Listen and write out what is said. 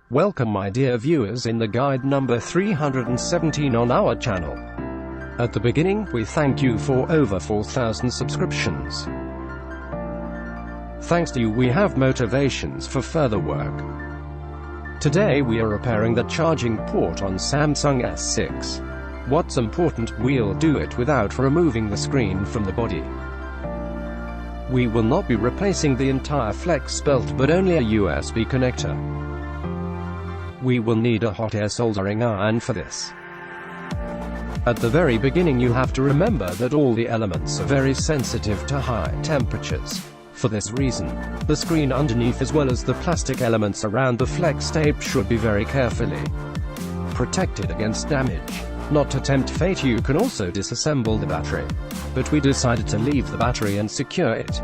Welcome my dear viewers in the guide number 317 on our channel. At the beginning, we thank you for over 4,000 subscriptions. Thanks to you we have motivations for further work. Today we are repairing the charging port on Samsung S6. What's important, we'll do it without removing the screen from the body. We will not be replacing the entire flex belt but only a USB connector. We will need a hot air soldering iron for this. At the very beginning you have to remember that all the elements are very sensitive to high temperatures. For this reason, the screen underneath as well as the plastic elements around the flex tape should be very carefully protected against damage. Not to tempt fate, you can also disassemble the battery. But we decided to leave the battery and secure it.